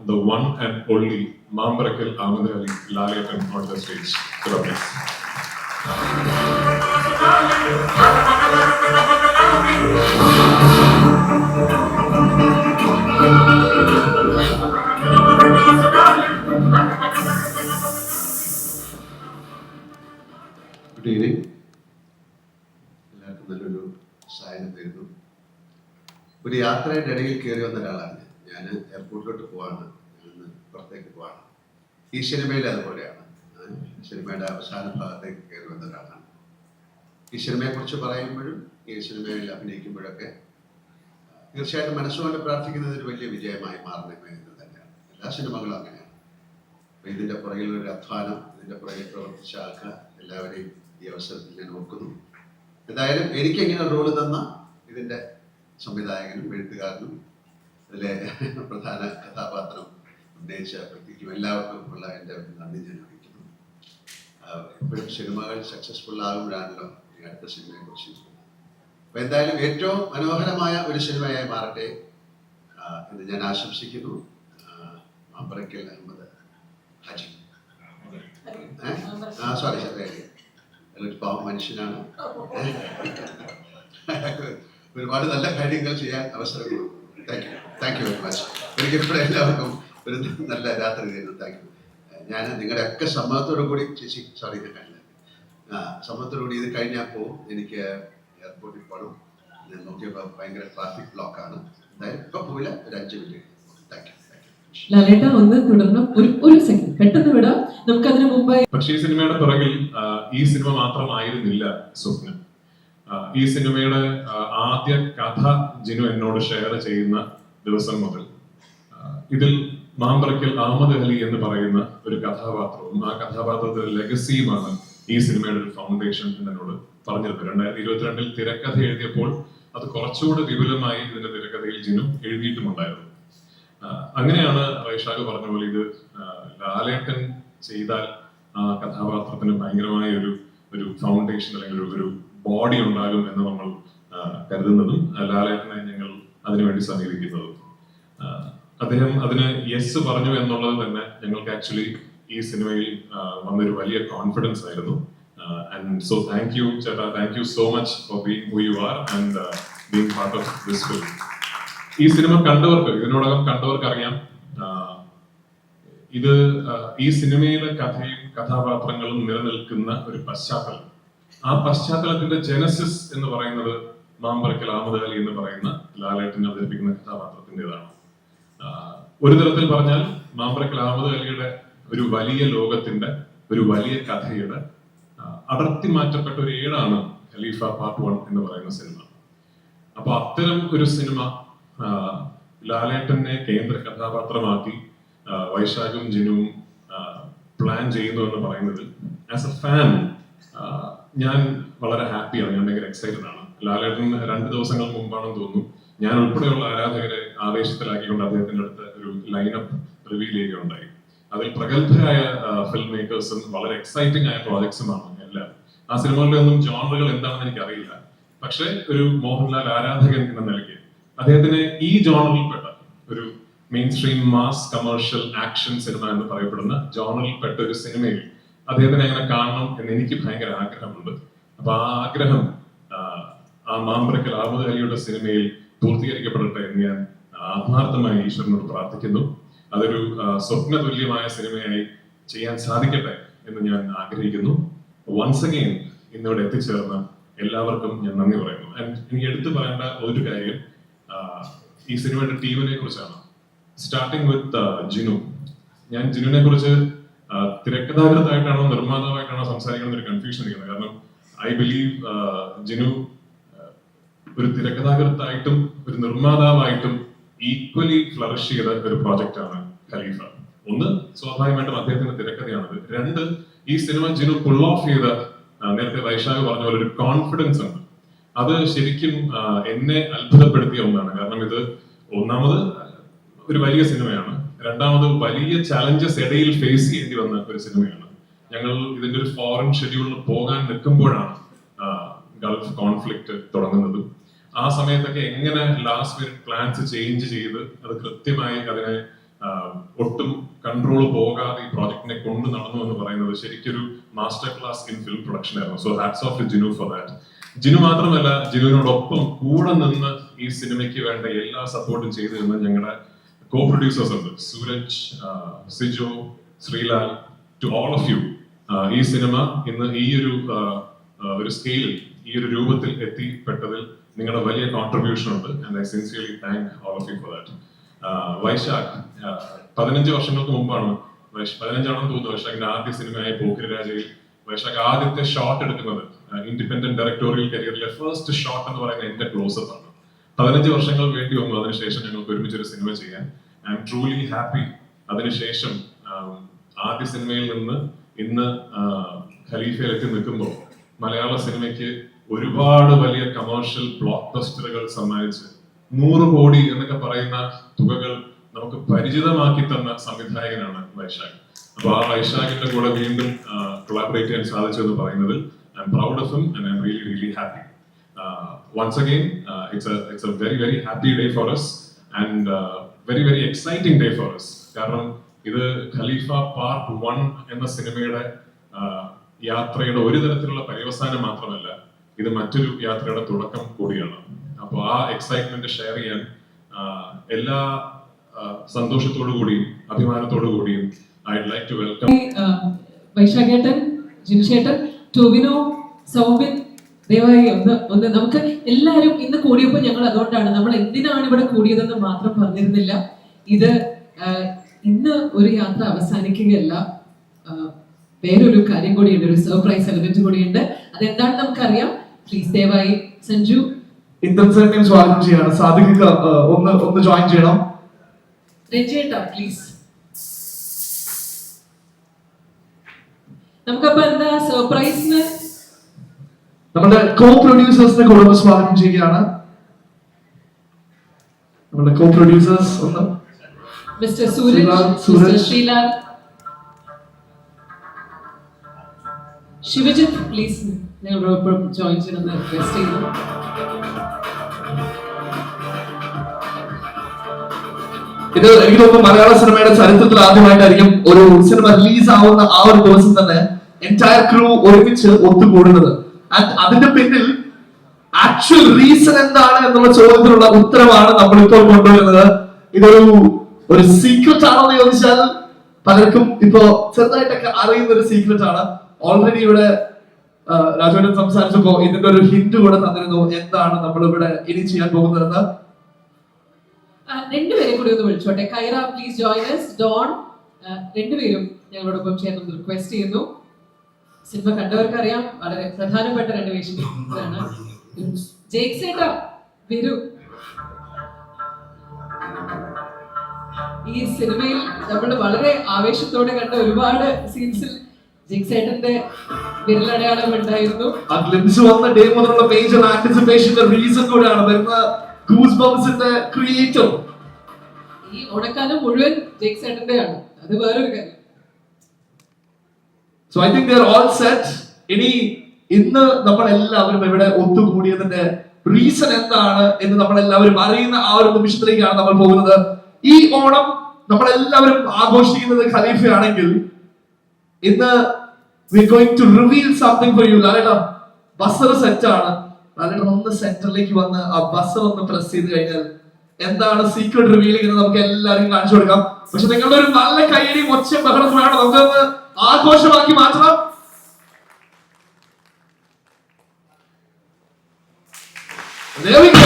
the one and only Mambarakal Ahmed Ali Lalatan on the stage. Please. Good evening. എല്ലാവർക്കും നല്ലൊരു സായനം തരുന്നു. ഒരു യാത്രയുടെ ഇടയിൽ കയറി വന്ന ഒരാളാണ് ഞാൻ. എയർപോർട്ടിലോട്ട് പോവാണ്, പുറത്തേക്ക് പോവാണ്. ഈ സിനിമയിൽ അതുപോലെയാണ്. സിനിമയുടെ അവസാന ഭാഗത്തേക്ക് കയറി വന്ന ഒരാളാണ്. ഈ സിനിമയെക്കുറിച്ച് പറയുമ്പോഴും ഈ സിനിമയിൽ അഭിനയിക്കുമ്പോഴൊക്കെ തീർച്ചയായിട്ടും മനസ്സുകൊണ്ട് പ്രാർത്ഥിക്കുന്നത് ഒരു വലിയ വിജയമായി മാറണമേ എന്ന് തന്നെയാണ്. എല്ലാ സിനിമകളും അങ്ങനെയാണ്. അപ്പം ഇതിൻ്റെ പുറകിലൊരു അധ്വാനം, ഇതിൻ്റെ പുറകിൽ പ്രവർത്തിച്ച ആൾക്കാർ എല്ലാവരെയും ഈ അവസരത്തിൽ ഞാൻ ഓർക്കുന്നു. എന്തായാലും എനിക്ക് എങ്ങനെ റോള് തന്ന ഇതിൻ്റെ സംവിധായകനും എഴുത്തുകാരനും അതിലെ പ്രധാന കഥാപാത്രം ഉന്നയിച്ച വ്യക്തിക്കും എല്ലാവർക്കും ഉള്ള എൻ്റെ നന്ദി ഞാൻ അറിയിക്കുന്നു. എപ്പോഴും സിനിമകൾ സക്സസ്ഫുൾ ആകുമ്പോഴാണല്ലോ ഈ അടുത്ത സിനിമയെക്കുറിച്ച്. അപ്പോൾ എന്തായാലും ഏറ്റവും മനോഹരമായ ഒരു സിനിമയായി മാറട്ടെ എന്ന് ഞാൻ ആശംസിക്കുന്നു. മാമ്പറക്കൽ അഹമ്മദ് ഹാജി, സോറി ഒരു പാവം മനുഷ്യനാണ്. ഒരുപാട് നല്ല കാര്യങ്ങൾ ചെയ്യാൻ അവസരം കൊടുക്കും. Thank you very much. എനിക്കിപ്പോഴും എല്ലാവർക്കും ഒരു നല്ല രാത്രി തരുന്നു. Thank you. ഞാൻ നിങ്ങളുടെ ഒക്കെ സമ്മതത്തോടു കൂടി ചേച്ചി സോറി സമ്മതത്തോടു കൂടി ഇത് കഴിഞ്ഞപ്പോൾ എനിക്ക് എയർപോർട്ടിൽ പോകണം. ഞാൻ നോക്കിയപ്പോൾ ഭയങ്കര ട്രാഫിക് ബ്ലോക്കാണ്. എന്തായാലും ഇപ്പം പോയില്ല, ഒരു 5 മിനിറ്റ്. Thank you. ലാലേട്ട ഒന്ന് തുടർന്ന് ഒരു സെക്കൻഡ് പെട്ടെന്ന് വിടാം. നമുക്ക് അതിനു മുമ്പായി പക്ഷേ ഈ സിനിമയുടെ പിറകിൽ ഈ സിനിമ മാത്രമായിരുന്നില്ല സ്വപ്നം. ഈ സിനിമയുടെ ആദ്യ കഥ ജിനു എന്നോട് ഷെയർ ചെയ്യുന്ന ദിവസം മുതൽ ഇതിൽ മാമ്പറക്കൽ അഹമ്മദ് അലി എന്ന് പറയുന്ന ഒരു കഥാപാത്രവും ആ കഥാപാത്രത്തിന്റെ ലെഗസിയുമാണ് ഈ സിനിമയുടെ ഒരു ഫൗണ്ടേഷൻ എന്നോട് പറഞ്ഞത്. 2022 തിരക്കഥ എഴുതിയപ്പോൾ അത് കുറച്ചുകൂടെ വിപുലമായി ഇതിന്റെ തിരക്കഥയിൽ ജിനു എഴുതിയിട്ടുമുണ്ടായിരുന്നു. അങ്ങനെയാണ് വൈശാഖ് പറഞ്ഞ പോലെ ഇത് ലാലേട്ടൻ ചെയ്താൽ ആ കഥാപാത്രത്തിന് ഭയങ്കരമായ ഒരു ഫൗണ്ടേഷൻ അല്ലെങ്കിൽ ഒരു ബോഡി ഉണ്ടാകും എന്ന് നമ്മൾ കരുതുന്നതും ലാലേട്ടനെ ഞങ്ങൾ അതിനുവേണ്ടി സമീപിക്കുന്നതും. അദ്ദേഹം അതിന് യെസ് പറഞ്ഞു എന്നുള്ളത് തന്നെ ഞങ്ങൾക്ക് ആക്ച്വലി ഈ സിനിമയിൽ വന്നൊരു വലിയ കോൺഫിഡൻസ് ആയിരുന്നു. ആൻഡ് സോ താങ്ക് യു ചേട്ടാ, thank you so much for being who you are and being part of this film. ഈ സിനിമ കണ്ടവർക്ക്, ഇതിനോടകം കണ്ടവർക്ക് അറിയാം, ഇത് ഈ സിനിമയിലെ കഥയും കഥാപാത്രങ്ങളും നിലനിൽക്കുന്ന ഒരു പശ്ചാത്തലം. ആ പശ്ചാത്തലത്തിന്റെ ജനസിസ് എന്ന് പറയുന്നത് മാമ്പറക്കൽ അഹമ്മദ് അലി എന്ന് പറയുന്ന ലാലേട്ടൻ അവതരിപ്പിക്കുന്ന കഥാപാത്രത്തിൻ്റെതാണ്. ഒരു തരത്തിൽ പറഞ്ഞാൽ മാമ്പറക്കൽ അഹമ്മദ് അലിയുടെ ഒരു വലിയ ലോകത്തിന്റെ ഒരു വലിയ കഥയുടെ അടർത്തി മാറ്റപ്പെട്ട ഒരു ഏടാണ് ഖലീഫ പാർട്ട് 1 എന്ന് പറയുന്ന സിനിമ. അപ്പൊ അത്തരം ഒരു സിനിമ ലാലേട്ടനെ കേന്ദ്ര കഥാപാത്രമാക്കി വൈശാഖും ജിനുവും പ്ലാൻ ചെയ്യുന്നു എന്ന് പറയുന്നത് ആസ് എ ഫാൻ ഞാൻ വളരെ ഹാപ്പിയാണ്. ഞാൻ ഭയങ്കര എക്സൈറ്റഡ് ആണ്. ലാലേട്ടൻ 2 ദിവസങ്ങൾ മുമ്പാണെന്ന് തോന്നുന്നു ഞാൻ ഉൾപ്പെടെയുള്ള ആരാധകരെ ആവേശത്തിലാക്കിക്കൊണ്ട് അദ്ദേഹത്തിന്റെ അടുത്ത് ഒരു ലൈനപ്പ് റിവീൽ ചെയ്യുകയുണ്ടായി. അതിൽ പ്രഗത്ഭരായ ഫിലിം മേക്കേഴ്സും വളരെ എക്സൈറ്റിംഗ് ആയ പ്രോജക്ട്സുമാണ് എല്ലാം. ആ സിനിമകളിലൊന്നും ജോണറുകൾ എന്താണെന്ന് എനിക്കറിയില്ല. പക്ഷെ ഒരു മോഹൻലാൽ ആരാധകൻ എന്ന നിലയ്ക്ക് അദ്ദേഹത്തിന് ഈ ജോണറിൽപ്പെട്ട ഒരു main stream mass commercial action cinema എന്ന് പറയപ്പെടുന്ന ജോണറിൽപ്പെട്ട ഒരു സിനിമയിൽ അദ്ദേഹത്തിനെ അങ്ങനെ കാണണം എന്ന് എനിക്ക് ഭയങ്കര ആഗ്രഹമുണ്ട്. അപ്പൊ ആ ആഗ്രഹം ആ മാമ്പറക്കൽ അഹമ്മദ് അലിയുടെ സിനിമയിൽ പൂർത്തീകരിക്കപ്പെടട്ടെ എന്ന് ഞാൻ ആത്മാർത്ഥമായി ഈശ്വരനോട് പ്രാർത്ഥിക്കുന്നു. അതൊരു സ്വപ്ന തുല്യമായ സിനിമയായി ചെയ്യാൻ സാധിക്കട്ടെ എന്ന് ഞാൻ ആഗ്രഹിക്കുന്നു. വൺസ് അഗെയിൻ ഇന്നിവിടെ എത്തിച്ചേർന്ന എല്ലാവർക്കും ഞാൻ നന്ദി പറയുന്നു. ആൻഡ് എനിക്ക് എടുത്തു പറയേണ്ട ഒരു കാര്യം ഈ സിനിമയുടെ ടീമിനെ കുറിച്ചാണ്. Starting with Jinu. ഞാൻ ജിനുവിനെ കുറിച്ച് തിരക്കഥാകൃത്തായിട്ടാണോ നിർമ്മാതാവായിട്ടാണോ സംസാരിക്കണം എന്നൊരു കൺഫ്യൂഷൻ ഇരിക്കുന്നത്. കാരണം ഐ ബിലീവ് ജിനു ഒരു തിരക്കഥാകൃത്തായിട്ടും ഒരു നിർമ്മാതാവായിട്ടും ഈക്വലി ഫ്ലറിഷ് ചെയ്ത ഒരു പ്രോജക്റ്റ് ആണ് ഖലീഫ. ഒന്ന്, സ്വാഭാവികമായിട്ടും അദ്ദേഹത്തിന്റെ തിരക്കഥയാണത്. 2, ഈ സിനിമ ജിനു പുൾ ഓഫ് ചെയ്ത, നേരത്തെ വൈശാഖ് പറഞ്ഞ പോലെ ഒരു കോൺഫിഡൻസ് ഉണ്ട്. അത് ശരിക്കും എന്നെ അത്ഭുതപ്പെടുത്തിയ ഒന്നാണ്. കാരണം ഇത് ഒന്നാമത് ഒരു വലിയ സിനിമയാണ്, രണ്ടാമത് വലിയ ചാലഞ്ചസ് ഇടയിൽ ഫേസ് ചെയ്യേണ്ടി വന്ന ഒരു സിനിമയാണ്. ഞങ്ങൾ ഇതിന്റെ ഒരു ഫോറിൻ ഷെഡ്യൂളിൽ പോകാൻ നിൽക്കുമ്പോഴാണ് ഗൾഫ് കോൺഫ്ലിക്റ്റ് തുടങ്ങുന്നത്. ആ സമയത്തൊക്കെ എങ്ങനെ ലാസ്റ്റ് മിനിറ്റ് പ്ലാൻസ് ചേഞ്ച് ചെയ്ത് അത് കൃത്യമായി അതിനെ ഒട്ടും കൺട്രോൾ പോകാതെ ഈ പ്രോജക്റ്റിനെ കൊണ്ട് നടന്നു എന്ന് പറയുന്നത് ശരിക്കൊരു master class in film production ആയിരുന്നു. So hats off to Jinu for that. Jinu മാത്രമല്ല, ജിനുവിനോടൊപ്പം കൂടെ നിന്ന് ഈ സിനിമയ്ക്ക് വേണ്ട എല്ലാ സപ്പോർട്ടും ചെയ്തു എന്ന് ഞങ്ങളുടെ കോ പ്രൊഡ്യൂസേഴ്സ് ഉണ്ട്, Sooraj, Sijo, Sreelal, to all of you. ഈ സിനിമ ഇന്ന് ഈ ഒരു സ്കെയിലിൽ, ഈ ഒരു രൂപത്തിൽ എത്തിപ്പെട്ടതിൽ നിങ്ങളുടെ വലിയ കോൺട്രിബ്യൂഷൻ ഉണ്ട്. And I sincerely thank all of you for that. Vaishakh 15 വർഷങ്ങൾക്ക് മുമ്പാണ്, 15ആണെന്ന് തോന്നുന്നു, വൈശാഖിന്റെ ആദ്യ സിനിമയായ പോക്കിരി രാജയിൽ വൈശാഖ് ആദ്യത്തെ ഷോട്ട് എടുക്കുന്നത് ഇൻഡിപെൻഡന്റ് ഡയറക്ടോറിയൽ കരിയറിലെ ഫസ്റ്റ് ഷോട്ട് എന്ന് പറയുന്നത് എന്റെ ക്ലോസപ്പ് ആണ്. 15 വർഷങ്ങൾ വേണ്ടി വന്നു അതിനുശേഷം ഞങ്ങൾക്ക് ഒരുമിച്ചൊരു സിനിമ ചെയ്യാൻ. I M truly happy. അതിനുശേഷം ആദ്യ സിനിമയിൽ നിന്ന് ഇന്ന് ഖലീഫയിൽ എത്തി നിൽക്കുമ്പോൾ മലയാള സിനിമയ്ക്ക് ഒരുപാട് വലിയ കമേഴ്ഷ്യൽ ബ്ലോക്ക് ബസ്റ്ററുകൾ സമ്മാനിച്ച് 100 കോടി എന്നൊക്കെ പറയുന്ന തുകകൾ നമുക്ക് പരിചിതമാക്കി തന്ന സംവിധായകനാണ് വൈശാഖ്. അപ്പൊ ആ വൈശാഖിന്റെ കൂടെ വീണ്ടും കൊളാബറേറ്റ് ചെയ്യാൻ സാധിച്ചു എന്ന് പറയുന്നതിൽ I am proud of him and I am really really happy. Once again, it's a very very happy day for us and very very exciting day for us. കാരണം ഇത് ഖലീഫ പാർട്ട് 1 എന്ന സിനിമയുടെ യാത്രയുടെ ഒരു തരത്തിലുള്ള പര്യവസാനം മാത്രമല്ല, ഇത് മറ്റൊരു യാത്രയുടെ തുടക്കം കൂടിയാണ്. അപ്പോൾ ആ എക്സൈറ്റ്മെന്റ് ഷെയർ ചെയ്യാൻ എല്ലാ സന്തോഷത്തോടു കൂടിയും അഭിമാനത്തോടു കൂടിയും I'd like to welcome വൈശാഖേട്ടൻ, ജിൻഷേട്ടൻ, Tovino, Soubin, ദയവായി ഒന്ന് നമുക്ക് എല്ലാവരും ഇന്ന് കൂടിയപ്പോൾ ഞങ്ങൾ അതുകൊണ്ടാണ് നമ്മൾ എന്തിനാണ് ഇവിടെ കൂടിയതെന്ന് മാത്രം പറഞ്ഞിരുന്നില്ല. ഇത് ഇന്ന് ഒരു യാത്ര അവസാനിക്കുകയല്ല, വേറൊരു കാര്യം കൂടിയുണ്ട്, ഒരു സർപ്രൈസ് എലമെന്റ് കൂടിയുണ്ട്. അതെന്താണെന്ന് നമുക്കറിയാം. പ്ലീസ് ദയവായി സഞ്ജു ഇന്റർസെന്റിനെ സ്വാഗതം ചെയ്യാണ്. സാദിഖ് ഒന്ന് ജോയിൻ ചെയ്യണം. രഞ്ജേട്ടാ പ്ലീസ്. നമുക്കപ്പോ എന്താ സർപ്രൈസിന് നമ്മുടെ കോ പ്രൊഡ്യൂസേഴ്സിനെ കൂടെ സ്വാഗതം ചെയ്യുകയാണ്. നമ്മുടെ കോ പ്രൊഡ്യൂസേഴ്സ് ഒന്ന് mister Sooraj, mister Sreelal, Shivajith please നിങ്ങളോടൊപ്പം ജോയിൻ ചെയ്യണമെന്ന് റിക്വസ്റ്റ് ചെയ്യുന്നു. ഇത് എനിക്ക് തോന്നുന്നു മലയാള സിനിമയുടെ ചരിത്രത്തിൽ ആദ്യമായിട്ടായിരിക്കും ഒരു സിനിമ റിലീസ് ആവുന്ന ആ ഒരു ദിവസം തന്നെ എൻറ്റയർ ക്രൂ ഒരുമിച്ച് ഒത്തുകൂടുന്നത്. അതിന്റെ പിന്നിൽ ആക്ച്വൽ റീസൺ എന്താണ് എന്നുള്ള ചോദ്യത്തിനുള്ള ഉത്തരമാണ് നമ്മൾ ഇപ്പോൾ കൊണ്ടുവരുന്നത്. ഇതൊരു സീക്രട്ട് ആണെന്ന് ചോദിച്ചാൽ പലർക്കും ഇപ്പോ ചെറുതായിട്ടൊക്കെ അറിയുന്ന ഒരു സീക്രട്ട് ആണ്. ഓൾറെഡി ഇവിടെ രാജുവേട്ടൻ സംസാരിച്ചപ്പോ ഇതിന്റെ ഒരു ഹിന്റ് കൂടെ തന്നിരുന്നു എന്താണ് നമ്മൾ ഇവിടെ ഇനി ചെയ്യാൻ പോകുന്നതെന്ന്. രണ്ടുപേരെ കൂടി ഒന്ന് വിളിച്ചോട്ടെ. കൈറ പ്ലീസ് ജോയിൻ us. ഡോൺ, രണ്ടുപേരും ഞങ്ങളോടൊപ്പം ചേർന്ന് റിക്വസ്റ്റ് ചെയ്യുന്നു. സിനിമ കണ്ടവർക്ക് അറിയാം, വളരെ പ്രധാനപ്പെട്ട രണ്ട് വേഷങ്ങളാണ്. ജേക്സേട്ടാ വരൂ. ഈ സിനിമയിൽ നമ്മൾ വളരെ ആവേശത്തോടെ കണ്ട ഒരുപാട് സീൻസിൽ ജേക്സേട്ടന്റെ വിരലടയാളം ഉണ്ടായിരുന്നു. ആ ഗ്ലിംസ് വന്ന ഡേ മുതലുള്ള മേജർ ആന്റിസിപ്പേഷന്റെ റീസൺ കൂടെയാണ് വരുന്ന ഗൂസ് ബംസിന്റെ ക്രിയേറ്റർ. ഈ ഓണക്കാലം മുഴുവൻ ജേക്സേട്ടന്റെയാണ്, അത് വേറൊരു കാര്യം. So I think they are all set. ഇന്ന് നമ്മൾ എല്ലാവരും ഇവിടെ ഒത്തുകൂടിയതിന്റെ റീസൺ എന്താണ് എന്ന് നമ്മൾ എല്ലാവരും അറിയുന്ന ആ ഒരു നിമിഷത്തിലേക്കാണ് നമ്മൾ പോകുന്നത്. ഈ ഓണം നമ്മൾ എല്ലാവരും ആഘോഷിക്കുന്നത് ഖലീഫയാണെങ്കിൽ ഇന്ന് we are going to reveal something for you. ലാലേട്ടാ ബസർ സെറ്റ് ആണ്. ലാലേട്ടൻ ഒന്ന് സെന്ററിലേക്ക് വന്ന് ആ ബസർ ഒന്ന് പ്രസ് ചെയ്ത് കഴിഞ്ഞാൽ എന്താണ് സീക്രട്ട് റിവീലിംഗ് എന്ന് നമുക്ക് എല്ലാവർക്കും കാണിച്ചു കൊടുക്കാം. പക്ഷെ നിങ്ങളുടെ ഒരു നല്ല കൈയടിയും ഒച്ചയും ബഹളം വേണം, നമുക്കൊന്ന് ആഘോഷമാക്കി മാറ്റണം. There we go.